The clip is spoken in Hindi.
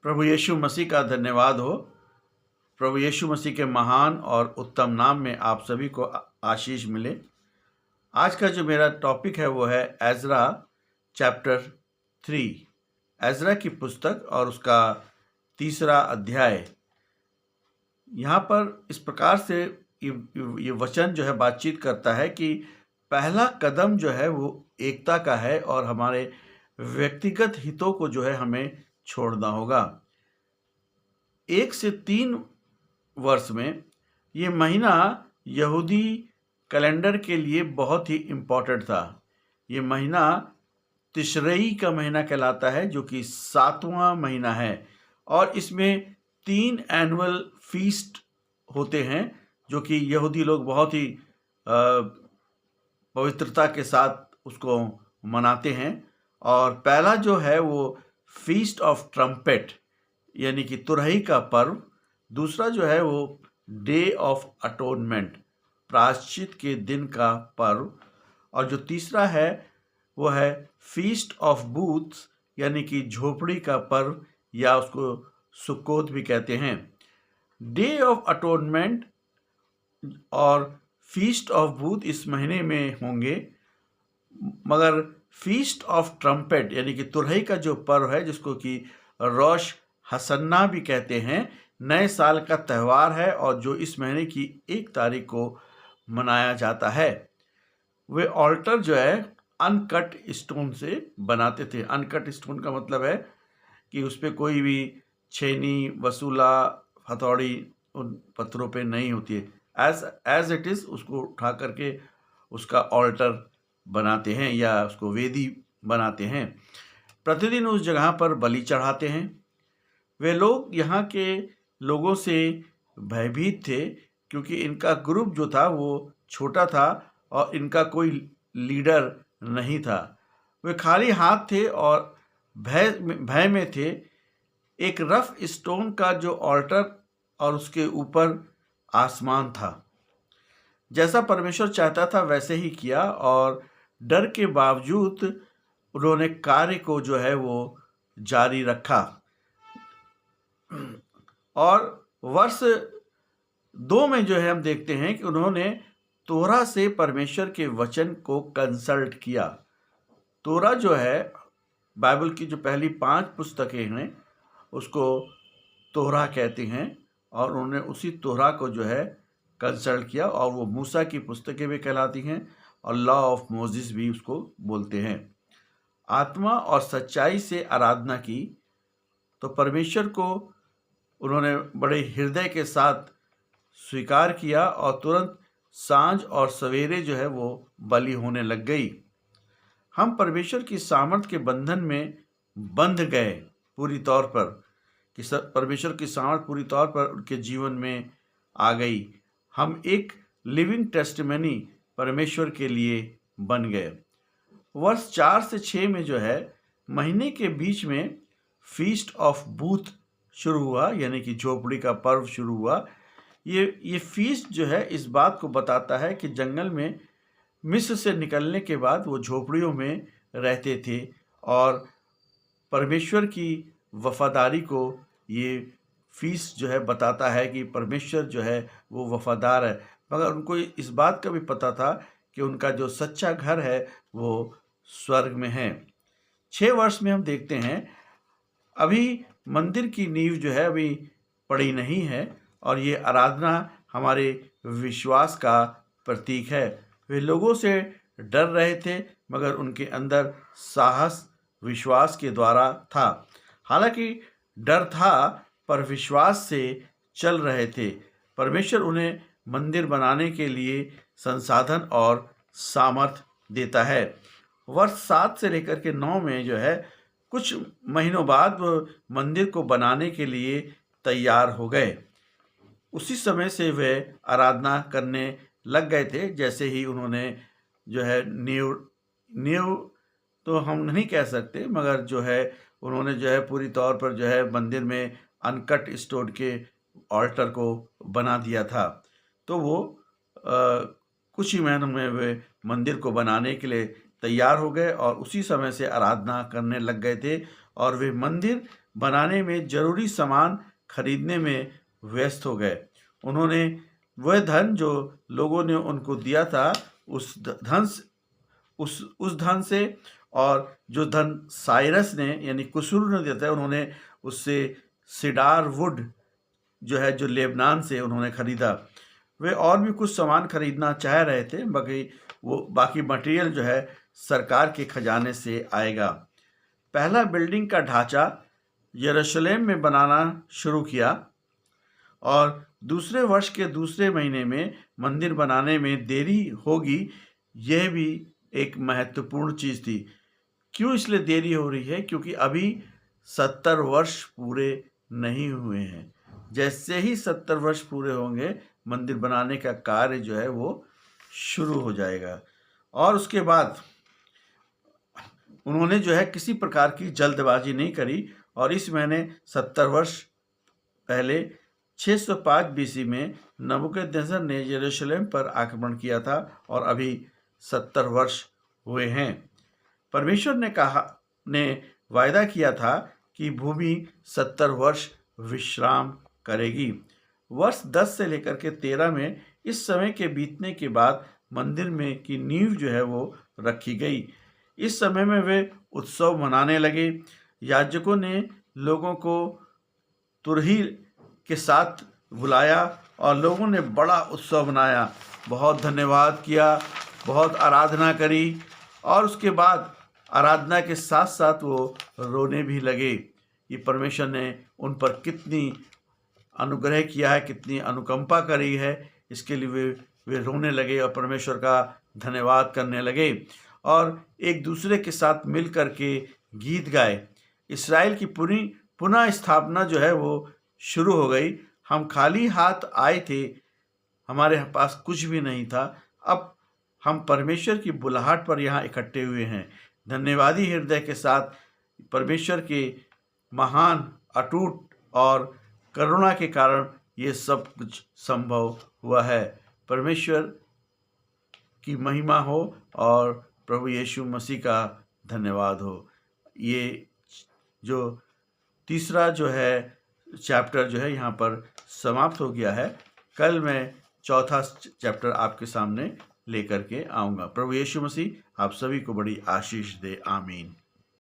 प्रभु यीशु मसीह का धन्यवाद हो। प्रभु यीशु मसीह के महान और उत्तम नाम में आप सभी को आशीष मिले। आज का जो मेरा टॉपिक है वो है एजरा चैप्टर 3, एजरा की पुस्तक और उसका 3रा अध्याय। यहाँ पर इस प्रकार से ये वचन जो है बातचीत करता है कि पहला कदम जो है वो एकता का है और हमारे व्यक्तिगत हितों को जो है हमें छोड़ना होगा। 1 से 3 वर्ष में ये महीना यहूदी कैलेंडर के लिए बहुत ही इम्पोर्टेंट था। ये महीना तिशरई का महीना कहलाता है, जो कि 7वां महीना है, और इसमें 3 एनुअल फीस्ट होते हैं जो कि यहूदी लोग बहुत ही पवित्रता के साथ उसको मनाते हैं। और पहला जो है वो फीस्ट ऑफ ट्रम्पेट यानी कि तुरही का पर्व, दूसरा जो है वो डे ऑफ अटोनमेंट प्रायश्चित के दिन का पर्व, और जो तीसरा है वो है फीस्ट ऑफ बूथ्स यानी कि झोपड़ी का पर्व, या उसको सुक्कोत भी कहते हैं। डे ऑफ अटोनमेंट और फीस्ट ऑफ बूथ इस महीने में होंगे, मगर फीस्ट ऑफ ट्रम्पेट यानी कि तुरही का जो पर्व है, जिसको कि रोश हसन्ना भी कहते हैं, नए साल का त्यौहार है और जो इस महीने की 1 तारीख को मनाया जाता है। वे ऑल्टर जो है अनकट स्टोन से बनाते थे। अनकट स्टोन का मतलब है कि उस पर कोई भी छेनी, वसूला, हथौड़ी उन पत्थरों पे नहीं होती है। एज इट इज़ उसको उठा करके उसका ऑल्टर बनाते हैं या उसको वेदी बनाते हैं। प्रतिदिन उस जगह पर बलि चढ़ाते हैं। वे लोग यहाँ के लोगों से भयभीत थे क्योंकि इनका ग्रुप जो था वो छोटा था और इनका कोई लीडर नहीं था। वे खाली हाथ थे और भय में थे। एक रफ स्टोन का जो ऑल्टर और उसके ऊपर आसमान था। जैसा परमेश्वर चाहता था वैसे ही किया, और डर के बावजूद उन्होंने कार्य को जो है वो जारी रखा। और वर्ष 2 में जो है हम देखते हैं कि उन्होंने तोरा से परमेश्वर के वचन को कंसल्ट किया। तोरा जो है बाइबल की जो पहली 5 पुस्तकें हैं उसको तोरा कहते हैं, और उन्होंने उसी तोरा को जो है कंसल्ट किया, और वो मूसा की पुस्तकें भी कहलाती हैं और लॉ ऑफ मोजिस भी उसको बोलते हैं। आत्मा और सच्चाई से आराधना की तो परमेश्वर को उन्होंने बड़े हृदय के साथ स्वीकार किया, और तुरंत सांझ और सवेरे जो है वो बलि होने लग गई। हम परमेश्वर की सामर्थ के बंधन में बंध गए पूरी तौर पर, कि परमेश्वर की सामर्थ पूरी तौर पर उनके जीवन में आ गई। हम एक लिविंग टेस्टिमनी परमेश्वर के लिए बन गए। वर्ष 4 से 6 में जो है महीने के बीच में फीस्ट ऑफ बूथ शुरू हुआ, यानी कि झोपड़ी का पर्व शुरू हुआ। ये फीस्ट जो है इस बात को बताता है कि जंगल में मिस्र से निकलने के बाद वो झोपड़ियों में रहते थे, और परमेश्वर की वफादारी को ये फीस्ट जो है बताता है कि परमेश्वर जो है वो वफादार है। मगर उनको इस बात का भी पता था कि उनका जो सच्चा घर है वो स्वर्ग में है। 6 वर्ष में हम देखते हैं अभी मंदिर की नींव जो है अभी पड़ी नहीं है, और ये आराधना हमारे विश्वास का प्रतीक है। वे लोगों से डर रहे थे, मगर उनके अंदर साहस विश्वास के द्वारा था। हालांकि डर था पर विश्वास से चल रहे थे। परमेश्वर उन्हें मंदिर बनाने के लिए संसाधन और सामर्थ देता है। वर्ष 7 से लेकर के 9 में जो है कुछ महीनों बाद वो मंदिर को बनाने के लिए तैयार हो गए। उसी समय से वे आराधना करने लग गए थे। जैसे ही उन्होंने जो है नींव तो हम नहीं कह सकते, मगर जो है उन्होंने जो है पूरी तौर पर जो है मंदिर में अनकट स्टोन के ऑल्टर को बना दिया था। तो वो कुछ ही महीनों में वे मंदिर को बनाने के लिए तैयार हो गए और उसी समय से आराधना करने लग गए थे, और वे मंदिर बनाने में जरूरी सामान खरीदने में व्यस्त हो गए। उन्होंने वह धन जो लोगों ने उनको दिया था उस धन से, और जो धन साइरस ने यानी कुसुर ने दिया था, उन्होंने उससे सिडार वुड जो है जो लेबनान से उन्होंने खरीदा। वे और भी कुछ सामान खरीदना चाह रहे थे, बाकी मटेरियल जो है सरकार के खजाने से आएगा। पहला बिल्डिंग का ढांचा यरूशलेम में बनाना शुरू किया और दूसरे वर्ष के दूसरे महीने में मंदिर बनाने में देरी होगी। यह भी एक महत्वपूर्ण चीज़ थी। क्यों इसलिए देरी हो रही है? क्योंकि अभी 70 वर्ष पूरे नहीं हुए हैं। जैसे ही 70 वर्ष पूरे होंगे, मंदिर बनाने का कार्य जो है वो शुरू हो जाएगा। और उसके बाद उन्होंने जो है किसी प्रकार की जल्दबाजी नहीं करी, और इस महीने 70 वर्ष पहले 605 बीसी में नबूकदनेस्सर ने यरूशलेम पर आक्रमण किया था, और अभी 70 वर्ष हुए हैं। परमेश्वर ने वायदा किया था कि भूमि 70 वर्ष विश्राम करेगी। वर्ष 10 से लेकर के 13 में इस समय के बीतने के बाद मंदिर में की नींव जो है वो रखी गई। इस समय में वे उत्सव मनाने लगे। याजकों ने लोगों को तुरही के साथ बुलाया और लोगों ने बड़ा उत्सव मनाया, बहुत धन्यवाद किया, बहुत आराधना करी, और उसके बाद आराधना के साथ साथ वो रोने भी लगे। ये परमेश्वर ने उन पर कितनी अनुग्रह किया है, कितनी अनुकंपा करी है, इसके लिए वे रोने लगे और परमेश्वर का धन्यवाद करने लगे और एक दूसरे के साथ मिल कर के गीत गाए। इस्राएल की पूरी पुनः स्थापना जो है वो शुरू हो गई। हम खाली हाथ आए थे, हमारे पास कुछ भी नहीं था। अब हम परमेश्वर की बुलाहट पर यहाँ इकट्ठे हुए हैं। धन्यवादी हृदय के साथ परमेश्वर के महान, अटूट और करुणा के कारण ये सब कुछ संभव हुआ है। परमेश्वर की महिमा हो और प्रभु यीशु मसीह का धन्यवाद हो। ये जो तीसरा जो है चैप्टर जो है यहाँ पर समाप्त हो गया है। कल मैं चौथा चैप्टर आपके सामने लेकर के आऊँगा। प्रभु यीशु मसीह आप सभी को बड़ी आशीष दे। आमीन।